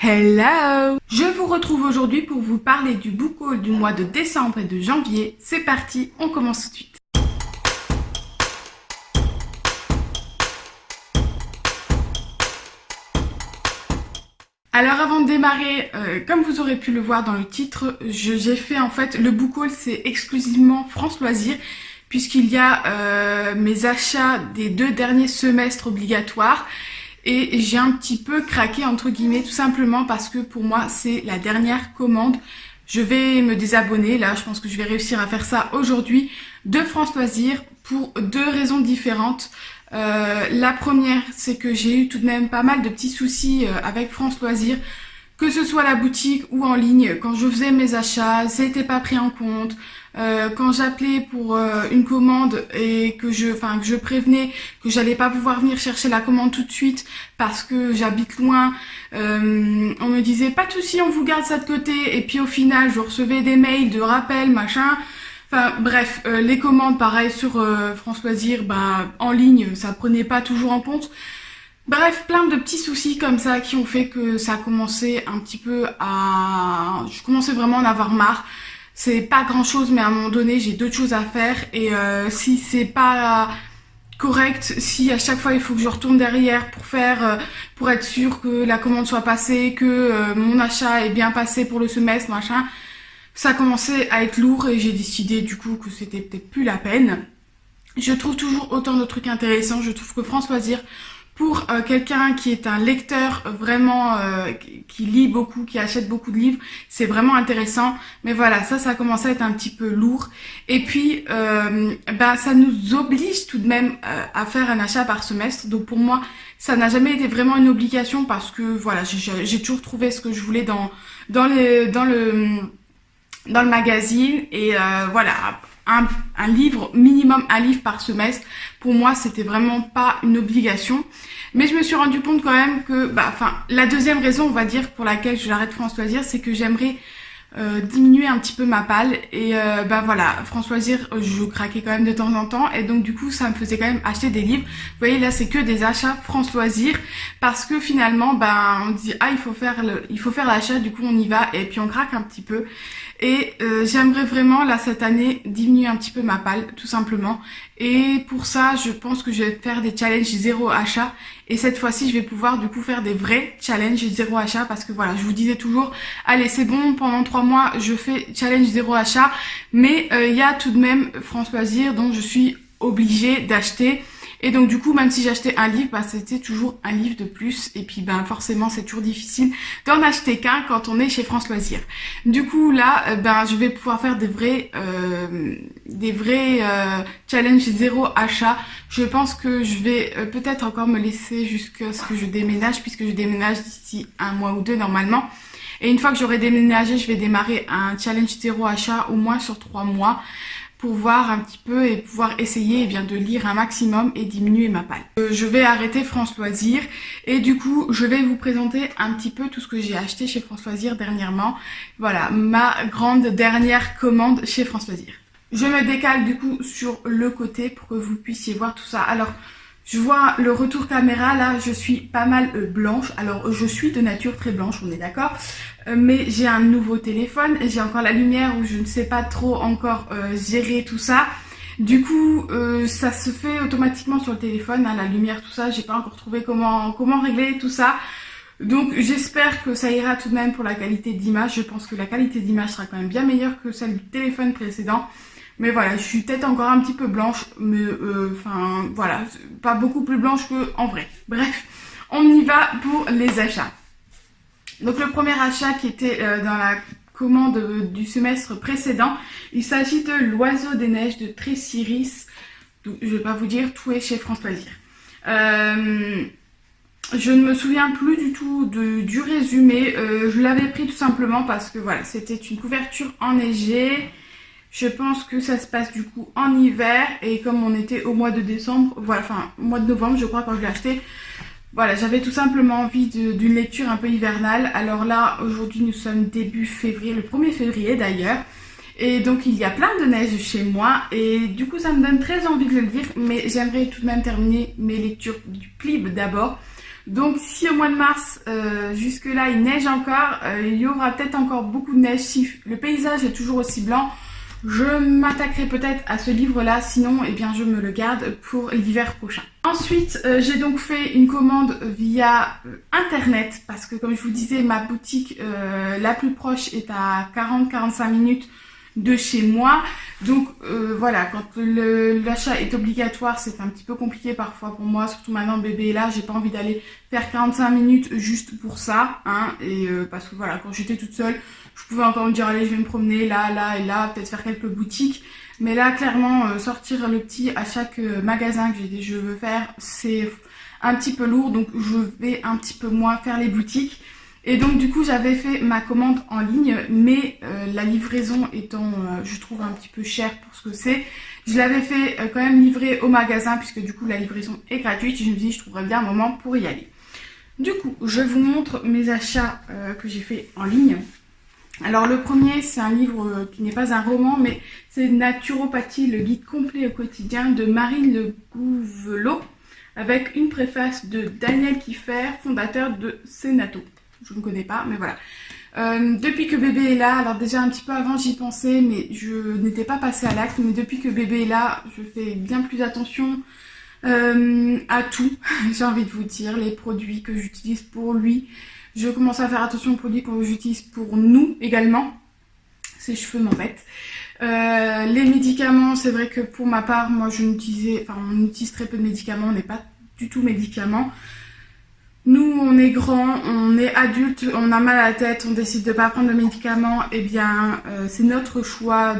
Hello! Je vous retrouve aujourd'hui pour vous parler du book haul du mois de décembre et de janvier. C'est parti, on commence tout de suite. Alors avant de démarrer, comme vous aurez pu le voir dans le titre, j'ai fait en fait le book haul, c'est exclusivement France Loisirs, puisqu'il y a mes achats des 2 derniers semestres obligatoires. Et j'ai un petit peu craqué entre guillemets tout simplement parce que pour moi c'est la dernière commande. Je vais me désabonner, là je pense que je vais réussir à faire ça aujourd'hui, de France Loisirs pour 2 raisons différentes. La première, c'est que j'ai eu tout de même pas mal de petits soucis avec France Loisirs, que ce soit à la boutique ou en ligne. Quand je faisais mes achats, c'était pas pris en compte. Quand j'appelais pour une commande et que je prévenais que j'allais pas pouvoir venir chercher la commande tout de suite parce que j'habite loin, on me disait pas de souci, on vous garde ça de côté. Et puis au final, je recevais des mails de rappel, machin. Enfin bref, les commandes pareil sur France Loisirs, en ligne, ça prenait pas toujours en compte. Bref, plein de petits soucis comme ça qui ont fait que ça a commencé un petit peu à... Je commençais vraiment à en avoir marre. C'est pas grand chose, mais à un moment donné, j'ai d'autres choses à faire. Et si c'est pas correct, si à chaque fois il faut que je retourne derrière pour être sûr que la commande soit passée, que mon achat est bien passé pour le semestre, machin, ça a commencé à être lourd et j'ai décidé du coup que c'était peut-être plus la peine. Je trouve toujours autant de trucs intéressants. Je trouve que France Loisirs, pour quelqu'un qui est un lecteur vraiment, qui lit beaucoup, qui achète beaucoup de livres, c'est vraiment intéressant. Mais voilà, ça a commencé à être un petit peu lourd. Et puis, ça nous oblige tout de même à faire un achat par semestre. Donc pour moi, ça n'a jamais été vraiment une obligation parce que voilà, j'ai toujours trouvé ce que je voulais dans le magazine. Et voilà, un livre, minimum un livre par semestre, pour moi c'était vraiment pas une obligation. Mais je me suis rendu compte quand même que, la deuxième raison on va dire pour laquelle j'arrête France Loisirs, c'est que j'aimerais diminuer un petit peu ma palle. Et voilà, France Loisirs, je craquais quand même de temps en temps et donc du coup ça me faisait quand même acheter des livres. Vous voyez là, c'est que des achats France Loisirs parce que finalement on dit il faut faire l'achat, du coup on y va et puis on craque un petit peu. Et j'aimerais vraiment là cette année diminuer un petit peu ma palle tout simplement. Et pour ça je pense que je vais faire des challenges 0 achat. Et cette fois-ci je vais pouvoir du coup faire des vrais challenges 0 achat. Parce que voilà, je vous disais toujours, allez c'est bon, pendant 3 mois je fais challenge 0 achat. Mais il y a tout de même France Loisirs dont je suis obligée d'acheter. Et donc du coup, même si j'achetais un livre, c'était toujours un livre de plus. Et puis forcément, c'est toujours difficile d'en acheter qu'un quand on est chez France Loisirs. Du coup là, je vais pouvoir faire des vrais challenge 0 achat. Je pense que je vais peut-être encore me laisser jusqu'à ce que je déménage, puisque je déménage d'ici 1 mois ou 2 normalement. Et une fois que j'aurai déménagé, je vais démarrer un challenge 0 achat au moins sur 3 mois. Pour voir un petit peu et pouvoir essayer de lire un maximum et diminuer ma palle. Je vais arrêter France Loisirs et du coup je vais vous présenter un petit peu tout ce que j'ai acheté chez France Loisirs dernièrement. Voilà, ma grande dernière commande chez France Loisirs. Je me décale du coup sur le côté pour que vous puissiez voir tout ça. Alors, je vois le retour caméra, là je suis pas mal blanche. Alors je suis de nature très blanche, on est d'accord. Mais j'ai un nouveau téléphone, j'ai encore la lumière où je ne sais pas trop encore gérer tout ça. Du coup ça se fait automatiquement sur le téléphone, la lumière, tout ça. J'ai pas encore trouvé comment régler tout ça. Donc j'espère que ça ira tout de même pour la qualité d'image. Je pense que la qualité d'image sera quand même bien meilleure que celle du téléphone précédent. Mais voilà, je suis peut-être encore un petit peu blanche, mais voilà, pas beaucoup plus blanche qu'en vrai. Bref, on y va pour les achats. Donc le premier achat qui était dans la commande du semestre précédent, il s'agit de l'Oiseau des Neiges de Tracy Rees. Je vais pas vous dire, tout est chez France Loisirs. Je ne me souviens plus du tout du résumé. Je l'avais pris tout simplement parce que voilà, c'était une couverture enneigée. Je pense que ça se passe du coup en hiver et comme on était au mois de décembre, voilà, mois de novembre je crois quand je l'ai acheté, voilà, j'avais tout simplement envie d'une lecture un peu hivernale. Alors là, aujourd'hui nous sommes début février, le 1er février d'ailleurs. Et donc il y a plein de neige chez moi et du coup ça me donne très envie de le lire. Mais j'aimerais tout de même terminer mes lectures du PLIB d'abord. Donc si au mois de mars, jusque là il neige encore, il y aura peut-être encore beaucoup de neige. Si le paysage est toujours aussi blanc, je m'attaquerai peut-être à ce livre-là, sinon eh bien, je me le garde pour l'hiver prochain. Ensuite, j'ai donc fait une commande via internet, parce que comme je vous disais, ma boutique la plus proche est à 40-45 minutes de chez moi. Donc voilà, quand l'achat est obligatoire, c'est un petit peu compliqué parfois pour moi, surtout maintenant bébé est là, j'ai pas envie d'aller faire 45 minutes juste pour ça, hein, et parce que voilà, quand j'étais toute seule, je pouvais encore me dire allez je vais me promener là, là et là, peut-être faire quelques boutiques, mais là clairement sortir le petit à chaque magasin que je veux faire, c'est un petit peu lourd, donc je vais un petit peu moins faire les boutiques. Et donc du coup j'avais fait ma commande en ligne, mais la livraison étant je trouve un petit peu chère pour ce que c'est, je l'avais fait quand même livrer au magasin puisque du coup la livraison est gratuite et je me dis je trouverais bien un moment pour y aller. Du coup je vous montre mes achats que j'ai fait en ligne. Alors le premier c'est un livre qui n'est pas un roman mais c'est Naturopathie, le guide complet au quotidien de Marine Le Gouvelot avec une préface de Daniel Kieffer, fondateur de Senato. Je ne connais pas, mais voilà. Depuis que bébé est là, alors déjà un petit peu avant j'y pensais, mais je n'étais pas passée à l'acte, mais depuis que bébé est là, je fais bien plus attention à tout, j'ai envie de vous dire, les produits que j'utilise pour lui. Je commence à faire attention aux produits que j'utilise pour nous également. Ses cheveux m'embêtent. Les médicaments, c'est vrai que pour ma part, moi on utilise très peu de médicaments, on n'est pas du tout médicaments. Nous, on est grand, on est adulte, on a mal à la tête, on décide de ne pas prendre de médicaments, eh bien, c'est notre choix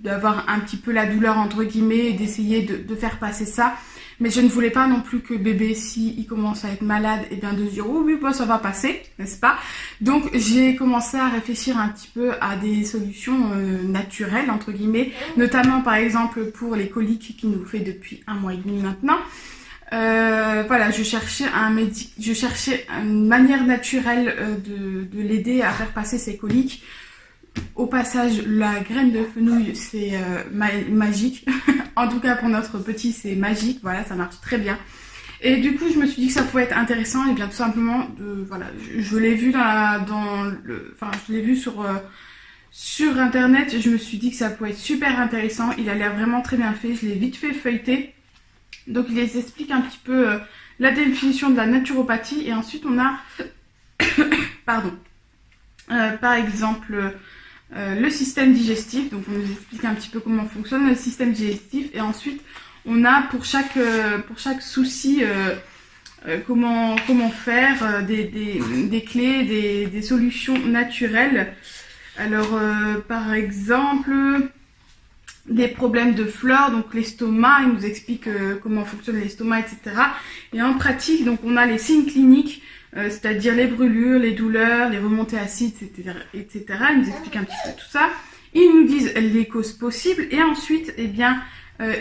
d'avoir un petit peu la douleur, entre guillemets, et d'essayer de faire passer ça. Mais je ne voulais pas non plus que bébé, s'il commence à être malade, eh bien, de se dire, oh oui, bah, ça va passer, n'est-ce pas? Donc, j'ai commencé à réfléchir un petit peu à des solutions naturelles, entre guillemets, notamment, par exemple, pour les coliques qu'il nous fait depuis 1 mois et demi maintenant. Voilà, je cherchais une manière naturelle de l'aider à faire passer ses coliques. Au passage, la graine de fenouil, c'est magique. En tout cas, pour notre petit, c'est magique. Voilà, ça marche très bien. Et du coup, je me suis dit que ça pouvait être intéressant. Et bien, tout simplement, voilà, je l'ai vu je l'ai vu sur internet. Je me suis dit que ça pouvait être super intéressant. Il a l'air vraiment très bien fait. Je l'ai vite fait feuilleter. Donc il les explique un petit peu la définition de la naturopathie et ensuite on a par exemple le système digestif, donc on nous explique un petit peu comment fonctionne le système digestif et ensuite on a pour chaque souci comment faire des clés, des solutions naturelles. Alors par exemple des problèmes de flore, donc l'estomac, il nous explique comment fonctionne l'estomac, etc. Et en pratique, donc on a les signes cliniques, c'est-à-dire les brûlures, les douleurs, les remontées acides, etc. Ils nous expliquent un petit peu tout ça. Ils nous disent les causes possibles et ensuite, eh bien,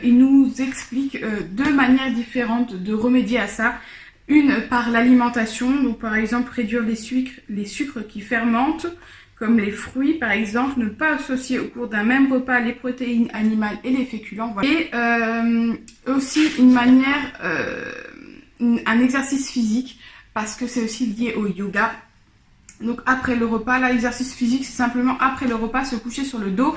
ils nous expliquent deux manières différentes de remédier à ça. Une par l'alimentation, donc par exemple réduire les sucres qui fermentent, comme les fruits par exemple, ne pas associer au cours d'un même repas les protéines animales et les féculents. Voilà. Et aussi une manière, un exercice physique, parce que c'est aussi lié au yoga. Donc après le repas, l'exercice physique c'est simplement après le repas se coucher sur le dos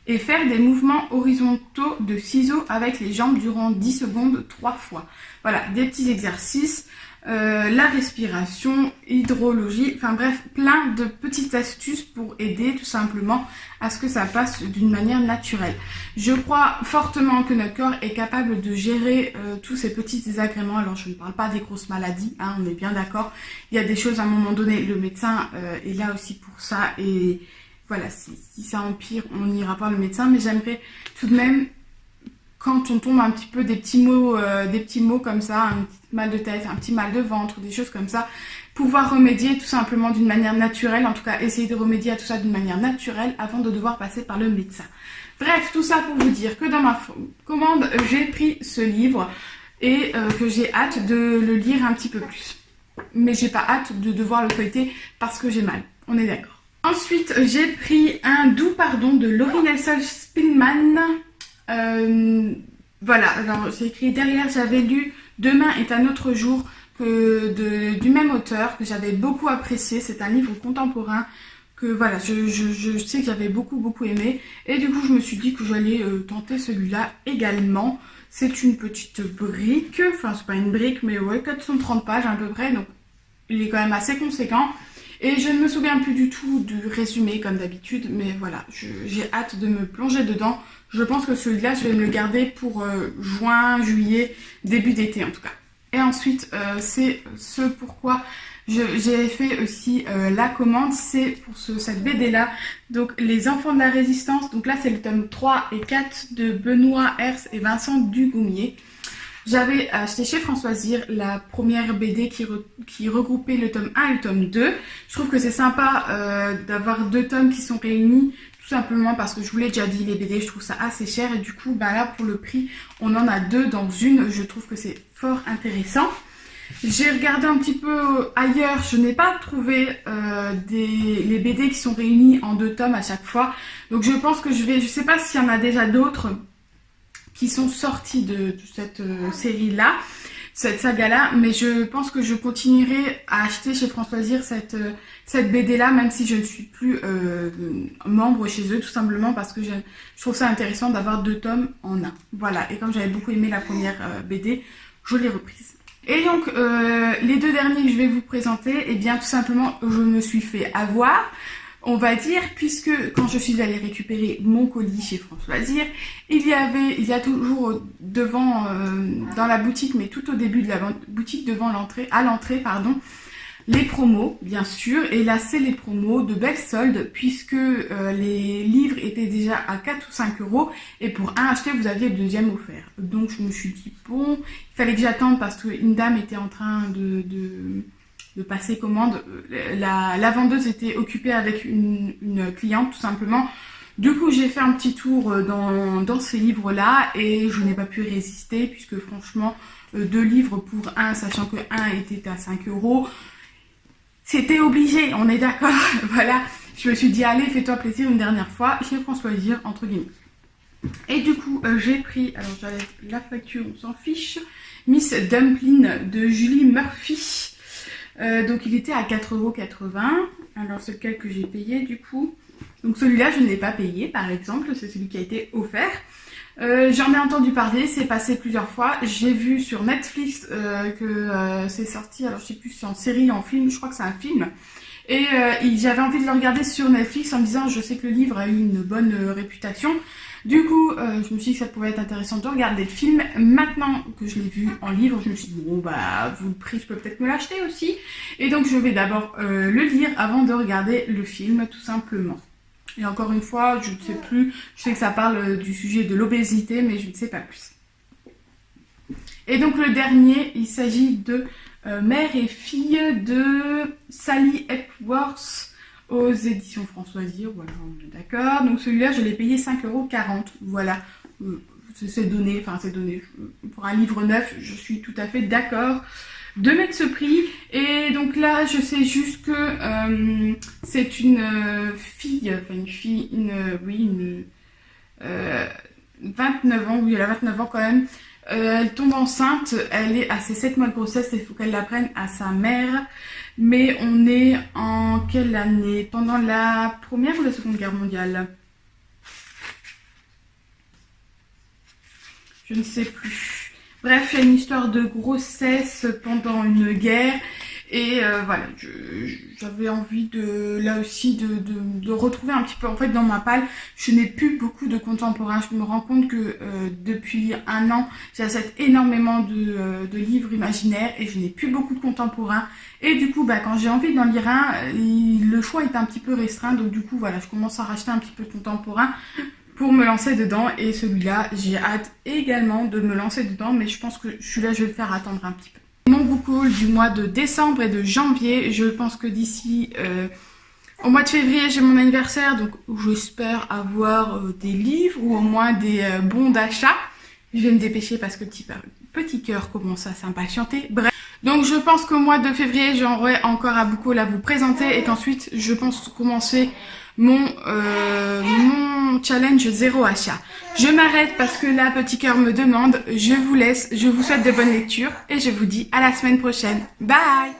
et faire des mouvements horizontaux de ciseaux avec les jambes durant 10 secondes 3 fois. Voilà, des petits exercices. La respiration, hydrologie, enfin bref, plein de petites astuces pour aider tout simplement à ce que ça passe d'une manière naturelle. Je crois fortement que notre corps est capable de gérer tous ces petits désagréments. Alors je ne parle pas des grosses maladies, hein, on est bien d'accord. Il y a des choses à un moment donné, le médecin est là aussi pour ça et voilà, si ça empire, on ira voir le médecin, mais j'aimerais tout de même, quand on tombe un petit peu des petits mots comme ça, un petit mal de tête, un petit mal de ventre, des choses comme ça, pouvoir remédier tout simplement d'une manière naturelle, en tout cas essayer de remédier à tout ça d'une manière naturelle avant de devoir passer par le médecin. Bref, tout ça pour vous dire que dans ma commande, j'ai pris ce livre et que j'ai hâte de le lire un petit peu plus. Mais j'ai pas hâte de devoir le feuilleter parce que j'ai mal, on est d'accord. Ensuite, j'ai pris un doux pardon de Laurie Nelson Spillman. Voilà, alors j'ai écrit derrière, j'avais lu Demain est un autre jour. du même auteur que j'avais beaucoup apprécié. C'est un livre contemporain que voilà, je sais que j'avais beaucoup aimé. Et du coup, je me suis dit que j'allais tenter celui-là également. C'est une petite brique, enfin c'est pas une brique, mais ouais, 430 pages à peu près, donc il est quand même assez conséquent. Et je ne me souviens plus du tout du résumé comme d'habitude, mais voilà, j'ai hâte de me plonger dedans. Je pense que celui-là, je vais me le garder pour juin, juillet, début d'été en tout cas. Et ensuite, c'est ce pourquoi j'ai fait aussi la commande, c'est pour cette BD-là. Donc, Les Enfants de la Résistance. Donc là, c'est le tome 3 et 4 de Benoît Hers et Vincent Dugoumier. J'avais acheté chez Françoise Zir la première BD qui regroupait le tome 1 et le tome 2. Je trouve que c'est sympa d'avoir deux tomes qui sont réunis, tout simplement parce que je vous l'ai déjà dit, les BD, je trouve ça assez cher. Et du coup, bah là, pour le prix, on en a deux dans une. Je trouve que c'est fort intéressant. J'ai regardé un petit peu ailleurs, je n'ai pas trouvé les BD qui sont réunis en deux tomes à chaque fois. Donc je pense que je sais pas s'il y en a déjà d'autres qui sont sortis de cette série-là, cette saga-là, mais je pense que je continuerai à acheter chez Françoise Zir cette BD-là, même si je ne suis plus membre chez eux, tout simplement parce que je trouve ça intéressant d'avoir deux tomes en un. Voilà, et comme j'avais beaucoup aimé la première BD, je l'ai reprise. Et donc, les deux derniers que je vais vous présenter, eh bien, tout simplement, je me suis fait avoir, on va dire, puisque quand je suis allée récupérer mon colis chez Françoise Zir, il y a toujours devant, dans la boutique, mais tout au début de la boutique, à l'entrée, pardon, les promos, bien sûr. Et là, c'est les promos de belles soldes, puisque les livres étaient déjà à 4 ou 5 euros. Et pour un acheté, vous aviez le deuxième offert. Donc, je me suis dit, bon, il fallait que j'attende parce qu'une dame était en train de passer commande. La vendeuse était occupée avec une cliente, tout simplement. Du coup, j'ai fait un petit tour dans ces livres-là et je n'ai pas pu résister, puisque franchement, 2 livres pour un, sachant que un était à 5 euros. C'était obligé, on est d'accord. Voilà, je me suis dit, allez, fais-toi plaisir une dernière fois chez Françoise Zir, entre guillemets. Et du coup, j'ai pris, alors j'avais la facture, on s'en fiche, Miss Dumpling de Julie Murphy. Donc il était à 4,80 €. Alors c'est lequel que j'ai payé du coup. Donc celui-là, je ne l'ai pas payé, par exemple, c'est celui qui a été offert. J'en ai entendu parler, c'est passé plusieurs fois. J'ai vu sur Netflix que c'est sorti, alors je sais plus si c'est en série, en film, je crois que c'est un film. Et j'avais envie de le regarder sur Netflix en me disant, je sais que le livre a eu une bonne réputation. Du coup, je me suis dit que ça pouvait être intéressant de regarder le film. Maintenant que je l'ai vu en livre, je me suis dit, bon bah, vu le prix, je peux peut-être me l'acheter aussi. Et donc je vais d'abord le lire avant de regarder le film, tout simplement. Et encore une fois, je ne sais plus, je sais que ça parle du sujet de l'obésité, mais je ne sais pas plus. Et donc le dernier, il s'agit de Mère et fille de Sally Epworth aux éditions Françoise Zir, voilà, on est d'accord. Donc celui-là, je l'ai payé 5,40 €, voilà. C'est donné, enfin c'est donné. Pour un livre neuf, je suis tout à fait d'accord de mettre ce prix. Et donc là, je sais juste que c'est une fille, enfin une fille, oui, 29 ans, oui, elle a 29 ans quand même. Elle tombe enceinte, elle est à ses 7 mois de grossesse, il faut qu'elle l'apprenne à sa mère. Mais on est en quelle année? Pendant la Première ou la Seconde Guerre mondiale? Je ne sais plus. Bref, il y a une histoire de grossesse pendant une guerre. Et voilà, j'avais envie là aussi de retrouver un petit peu, en fait dans ma palle, je n'ai plus beaucoup de contemporains. Je me rends compte que depuis un an, j'achète énormément de livres imaginaires et je n'ai plus beaucoup de contemporains. Et du coup, bah, quand j'ai envie d'en lire un, le choix est un petit peu restreint. Donc du coup, voilà, je commence à racheter un petit peu de contemporains pour me lancer dedans. Et celui-là, j'ai hâte également de me lancer dedans, mais je pense que celui-là, je vais le faire attendre un petit peu. Mon book haul du mois de décembre et de janvier, je pense que d'ici au mois de février j'ai mon anniversaire, donc j'espère avoir des livres ou au moins des bons d'achat. Je vais me dépêcher parce que le petit cœur commence à s'impatienter. Bref, donc je pense qu'au mois de février j'aurai encore un book haul à vous présenter et qu'ensuite je pense commencer mon challenge zéro achat. Je m'arrête parce que là, Petit Cœur me demande. Je vous laisse, je vous souhaite de bonnes lectures et je vous dis à la semaine prochaine. Bye!